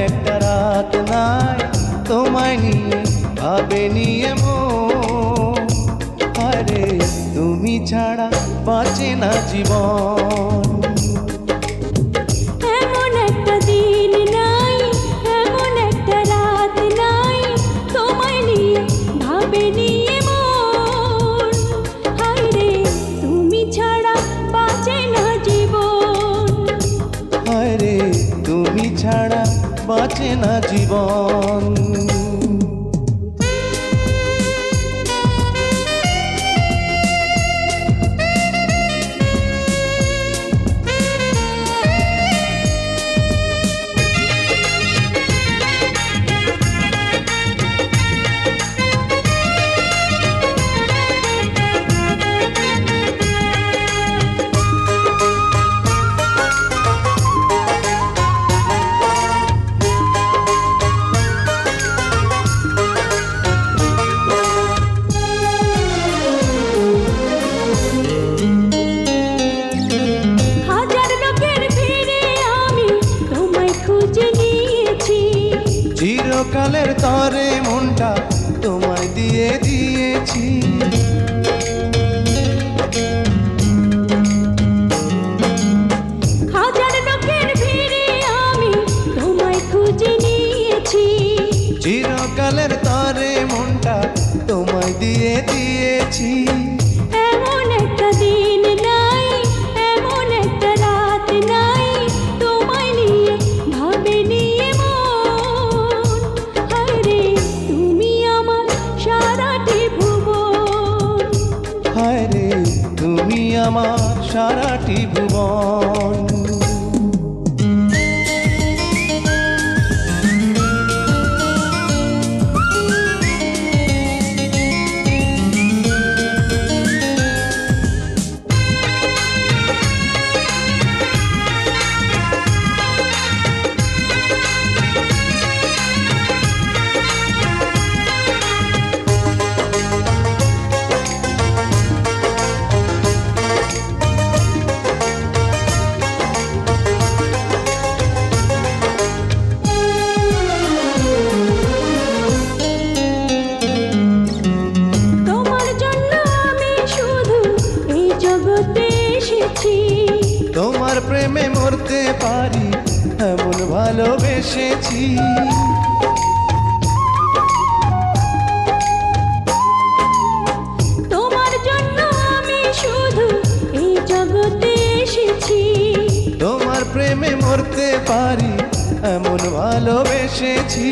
একটা রাত নাই তোমায় নিয়ে ভাবেনি এমন। আরে তুমি ছাড়া বাঁচে না জীবন। এমন একটা দিন নাই, এমন একটা রাত নাই তোমায় নিয়ে ভাবেনি এমন। হায়রে তুমি ছাড়া বাঁচে না জীবন। আরে তুমি ছাড়া বাঁচে না জীবন। চিরকালের তরে মনটা তোমায় দিয়ে দিয়েছি। হাজার লোকের ভিড়ে আমি তোমায় খুঁজে নিয়েছি। চিরকালের তরে মনটা তোমায় দিয়ে দিয়েছি। এমন একটা দিন নাই, এমন একটা রাত নাই তোমায় নিয়ে ভাবেনি এমন। হায়রে তুমি আমার সারাটি ভুবন। হায়রে তুমি আমার সারাটি ভুবন। তোমার প্রেমে মরতে পারি এমন ভালোবেসেছি। তোমার জন্য আমি শুধু এই জগতে এসেছি। তোমার প্রেমে মরতে পারি এমন ভালোবেসেছি।